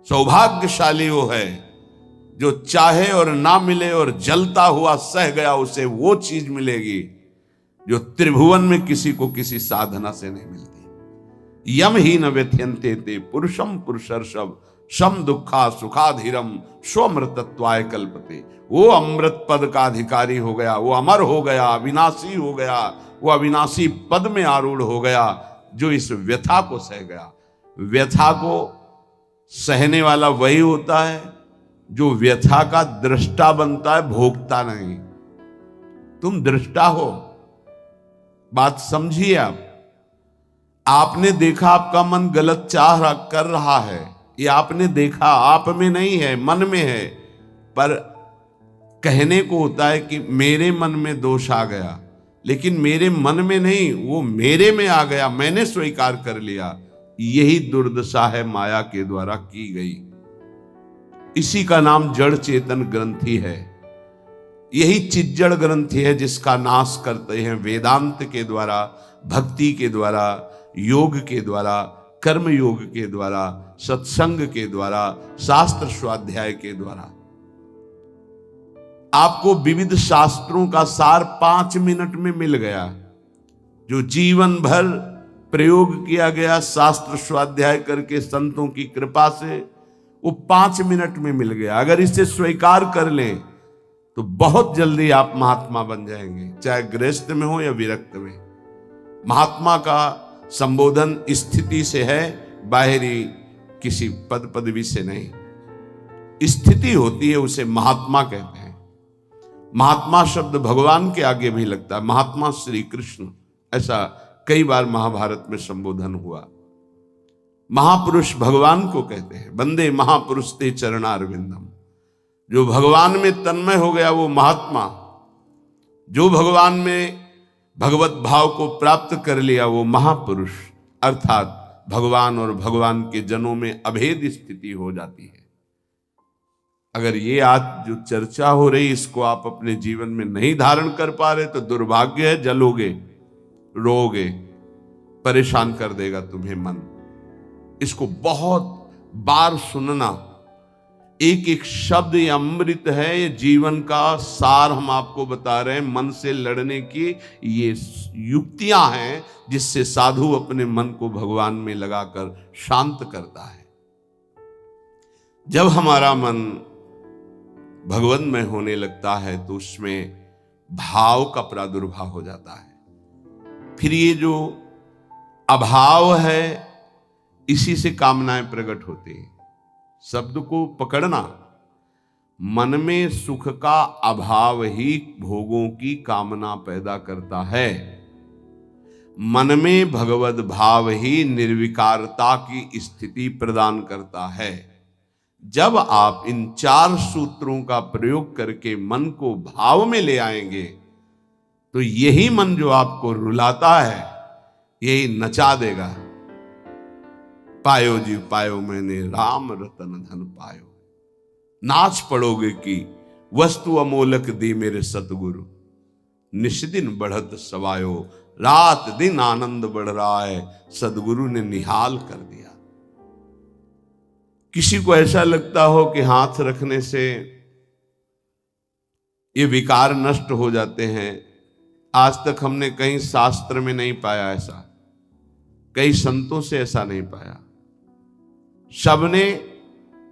सौभाग्यशाली वो है जो चाहे और ना मिले और जलता हुआ सह गया, उसे वो चीज मिलेगी जो त्रिभुवन में किसी को किसी साधना से नहीं मिलती। यम ही न व्यथ्यन्ते ते पुरुषम पुरुषर्षभ शम दुखा सुखाधीरम स्वमृतत्वाय कल्पते। वो अमृत पद का अधिकारी हो गया, वो अमर हो गया, अविनाशी हो गया, वो अविनाशी पद में आरूढ़ हो गया जो इस व्यथा को सह गया। व्यथा को सहने वाला वही होता है जो व्यथा का दृष्टा बनता है, भोगता नहीं। तुम दृष्टा हो, बात समझिए। आपने देखा आपका मन गलत चाह कर रहा है, ये आपने देखा, आप में नहीं है, मन में है। पर कहने को होता है कि मेरे मन में दोष आ गया, लेकिन मेरे मन में नहीं, वो मेरे में आ गया, मैंने स्वीकार कर लिया। यही दुर्दशा है माया के द्वारा की गई। इसी का नाम जड़ चेतन ग्रंथि है। यही चिज्जड़ ग्रंथि है जिसका नाश करते हैं वेदांत के द्वारा, भक्ति के द्वारा, योग के द्वारा, कर्म योग के द्वारा, सत्संग के द्वारा, शास्त्र स्वाध्याय के द्वारा। आपको विविध शास्त्रों का सार 5 मिनट में मिल गया। जो जीवन भर प्रयोग किया गया शास्त्र स्वाध्याय करके संतों की कृपा से, वो 5 मिनट में मिल गया। अगर इसे स्वीकार कर लें तो बहुत जल्दी आप महात्मा बन जाएंगे, चाहे गृहस्थ में हो या विरक्त में। महात्मा का संबोधन स्थिति से है, बाहरी किसी पद पदवी से नहीं। स्थिति होती है, उसे महात्मा कहते हैं। महात्मा शब्द भगवान के आगे भी लगता है, महात्मा श्री कृष्ण, ऐसा कई बार महाभारत में संबोधन हुआ। महापुरुष भगवान को कहते हैं, वंदे महापुरुष ते चरणारविंदम। जो भगवान में तन्मय हो गया वो महात्मा, जो भगवान में भगवत भाव को प्राप्त कर लिया वो महापुरुष, अर्थात भगवान और भगवान के जनों में अभेद स्थिति हो जाती है। अगर ये आज जो चर्चा हो रही इसको आप अपने जीवन में नहीं धारण कर पा रहे तो दुर्भाग्य है, जलोगे, रोगे, परेशान कर देगा तुम्हें मन। इसको बहुत बार सुनना। एक एक शब्द ये अमृत है, ये जीवन का सार हम आपको बता रहे हैं। मन से लड़ने की ये युक्तियां हैं जिससे साधु अपने मन को भगवान में लगाकर शांत करता है। जब हमारा मन भगवान में होने लगता है तो उसमें भाव का प्रादुर्भाव हो जाता है। फिर ये जो अभाव है इसी से कामनाएं प्रकट होती हैं। शब्द को पकड़ना, मन में सुख का अभाव ही भोगों की कामना पैदा करता है। मन में भगवत भाव ही निर्विकारता की स्थिति प्रदान करता है। जब आप इन 4 सूत्रों का प्रयोग करके मन को भाव में ले आएंगे तो यही मन जो आपको रुलाता है यही नचा देगा। पायो जी पायो मैंने राम रतन धन पायो, नाच पड़ोगे कि वस्तु अमोलक दी मेरे सतगुरु, निष्दिन बढ़त सवायो, रात दिन आनंद बढ़ रहा है, सदगुरु ने निहाल कर दिया। किसी को ऐसा लगता हो कि हाथ रखने से ये विकार नष्ट हो जाते हैं, आज तक हमने कहीं शास्त्र में नहीं पाया ऐसा, कई संतों से ऐसा नहीं पाया। सबने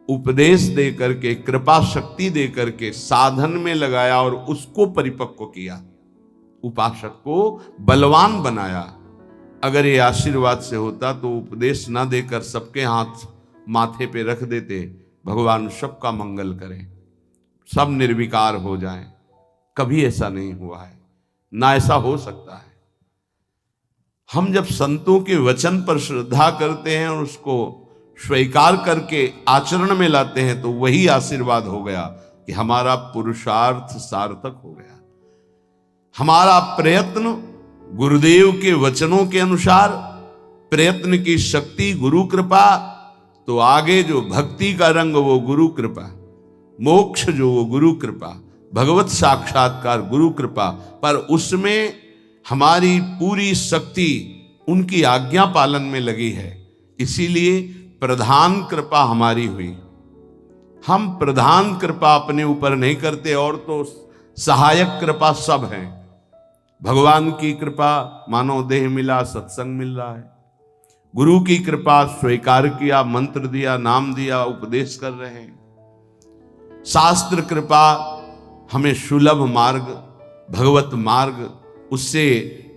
उपदेश दे करके, कृपा शक्ति दे करके साधन में लगाया और उसको परिपक्व किया, उपासक को बलवान बनाया। अगर ये आशीर्वाद से होता तो उपदेश ना देकर सबके हाथ माथे पे रख देते, भगवान सबका मंगल करें, सब निर्विकार हो जाएं। कभी ऐसा नहीं हुआ है, ना ऐसा हो सकता है। हम जब संतों के वचन पर श्रद्धा करते हैं और उसको स्वीकार करके आचरण में लाते हैं तो वही आशीर्वाद हो गया कि हमारा पुरुषार्थ सार्थक हो गया। हमारा प्रयत्न गुरुदेव के वचनों के अनुसार, प्रयत्न की शक्ति गुरु कृपा, तो आगे जो भक्ति का रंग वो गुरु कृपा, मोक्ष जो वो गुरु कृपा, भगवत साक्षात्कार गुरु कृपा। पर उसमें हमारी पूरी शक्ति उनकी आज्ञा पालन में लगी है। इसीलिए प्रधान कृपा हमारी हुई। हम प्रधान कृपा अपने ऊपर नहीं करते, और तो सहायक कृपा सब है। भगवान की कृपा मानव देह मिला, सत्संग मिल रहा है। गुरु की कृपा स्वीकार किया, मंत्र दिया, नाम दिया, उपदेश कर रहे हैं। शास्त्र कृपा हमें सुलभ मार्ग, भगवत मार्ग, उससे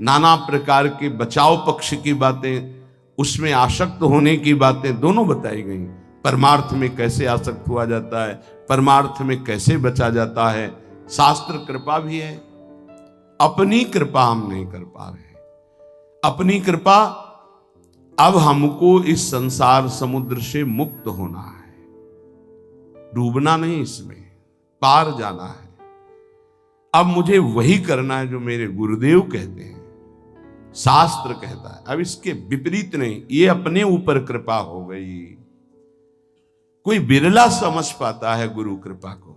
नाना प्रकार के बचाव पक्ष की बातें, उसमें आसक्त होने की बातें दोनों बताई गई। परमार्थ में कैसे आसक्त हुआ जाता है, परमार्थ में कैसे बचा जाता है, शास्त्र कृपा भी है। अपनी कृपा हम नहीं कर पा रहे। अपनी कृपा, अब हमको इस संसार समुद्र से मुक्त होना है, डूबना नहीं, इसमें पार जाना है। अब मुझे वही करना है जो मेरे गुरुदेव कहते हैं, शास्त्र कहता है। अब इसके विपरीत नहीं, ये अपने ऊपर कृपा हो गई। कोई बिरला समझ पाता है गुरु कृपा को।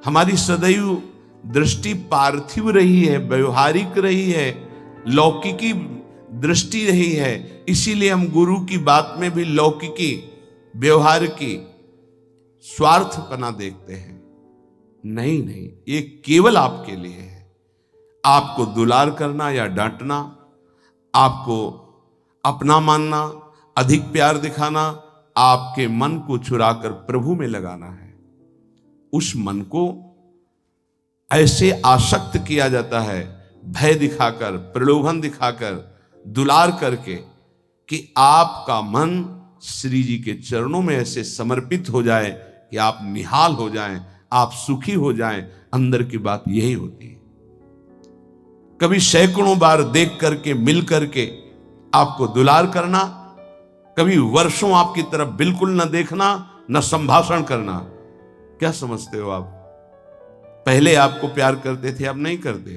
हमारी सदैव दृष्टि पार्थिव रही है, व्यवहारिक रही है, लौकिकी दृष्टि रही है। इसीलिए हम गुरु की बात में भी लौकिकी, व्यवहार की, स्वार्थपना देखते हैं। नहीं नहीं, ये केवल आपके लिए है। आपको दुलार करना या डांटना, आपको अपना मानना, अधिक प्यार दिखाना, आपके मन को चुराकर प्रभु में लगाना है। उस मन को ऐसे आसक्त किया जाता है, भय दिखाकर, प्रलोभन दिखाकर, दुलार करके, कि आपका मन श्री जी के चरणों में ऐसे समर्पित हो जाए कि आप निहाल हो जाएं, आप सुखी हो जाएं। अंदर की बात यही होती है। कभी सैकड़ों बार देख करके, मिल करके आपको दुलार करना, कभी वर्षों आपकी तरफ बिल्कुल न देखना, न संभाषण करना। क्या समझते हो आप? पहले आपको प्यार करते थे, अब नहीं करते।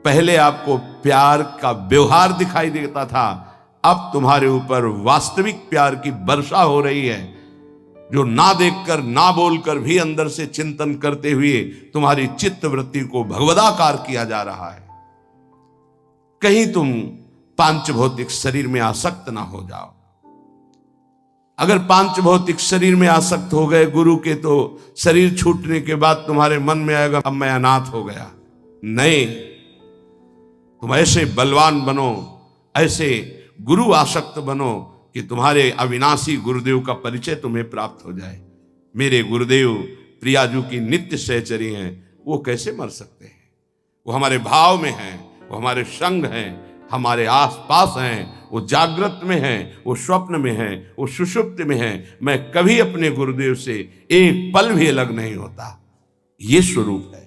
पहले आपको प्यार का व्यवहार दिखाई देता था, अब तुम्हारे ऊपर वास्तविक प्यार की वर्षा हो रही है, जो ना देखकर, ना बोलकर भी अंदर से चिंतन करते हुए तुम्हारी चित्त वृत्ति को भगवदाकार किया जा रहा है। कहीं तुम पांच भौतिक शरीर में आसक्त ना हो जाओ। अगर पांच भौतिक शरीर में आसक्त हो गए गुरु के, तो शरीर छूटने के बाद तुम्हारे मन में आएगा अब मैं अनाथ हो गया। नहीं, तुम ऐसे बलवान बनो, ऐसे गुरु आसक्त बनो कि तुम्हारे अविनाशी गुरुदेव का परिचय तुम्हें प्राप्त हो जाए। मेरे गुरुदेव प्रियाजू की नित्य सहचरी हैं, वो कैसे मर सकते हैं? वो हमारे भाव में हैं, वो हमारे संग हैं, हमारे आसपास हैं, वो जागृत में हैं, वो स्वप्न में हैं, वो सुषुप्त में हैं। मैं कभी अपने गुरुदेव से एक पल भी अलग नहीं होता। ये स्वरूप है।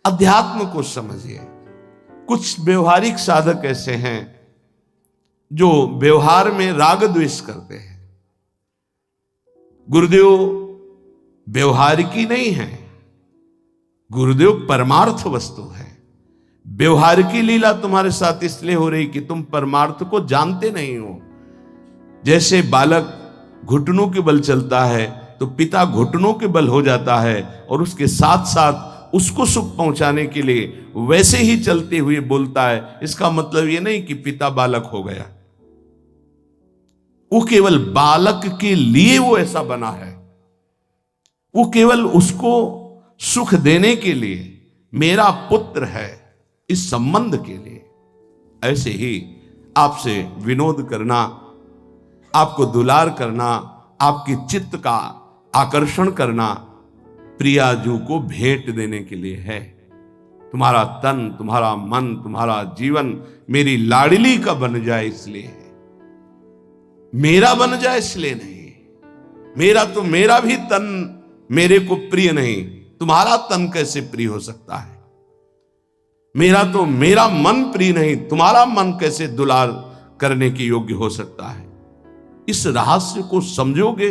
अध्यात्म को समझिए। कुछ व्यवहारिक साधक ऐसे हैं जो व्यवहार में राग द्वेष करते हैं। गुरुदेव व्यवहारिकी नहीं है, गुरुदेव परमार्थ वस्तु है। व्यवहार की लीला तुम्हारे साथ इसलिए हो रही कि तुम परमार्थ को जानते नहीं हो। जैसे बालक घुटनों के बल चलता है तो पिता घुटनों के बल हो जाता है, और उसके साथ साथ उसको सुख पहुंचाने के लिए वैसे ही चलते हुए बोलता है। इसका मतलब यह नहीं कि पिता बालक हो गया, वो केवल बालक के लिए वो ऐसा बना है। वो केवल उसको सुख देने के लिए, मेरा पुत्र है, इस संबंध के लिए। ऐसे ही आपसे विनोद करना, आपको दुलार करना, आपके चित्त का आकर्षण करना प्रियाजू को भेंट देने के लिए है। तुम्हारा तन, तुम्हारा मन, तुम्हारा जीवन मेरी लाडली का बन जाए इसलिए है, मेरा बन जाए इसलिए नहीं। मेरा तो मेरा भी तन मेरे को प्रिय नहीं, तुम्हारा तन कैसे प्रिय हो सकता है? मेरा तो मेरा मन प्रिय नहीं, तुम्हारा मन कैसे दुलार करने के योग्य हो सकता है? इस रहस्य को समझोगे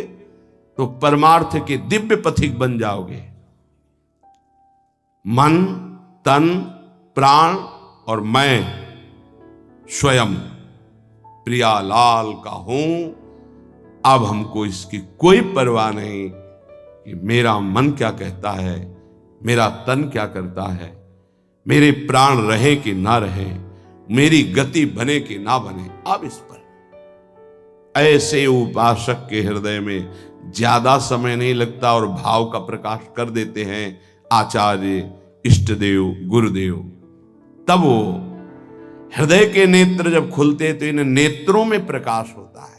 तो परमार्थ के दिव्य पथिक बन जाओगे। मन, तन, प्राण और मैं स्वयं प्रियालाल का हूं। अब हमको इसकी कोई परवाह नहीं कि मेरा मन क्या कहता है, मेरा तन क्या करता है, मेरे प्राण रहे कि ना रहे, मेरी गति बने कि ना बने। अब इस पर ऐसे उपासक के हृदय में ज्यादा समय नहीं लगता और भाव का प्रकाश कर देते हैं आचार्य, इष्ट देव, गुरुदेव। तब वो हृदय के नेत्र जब खुलते तो इन नेत्रों में प्रकाश होता है।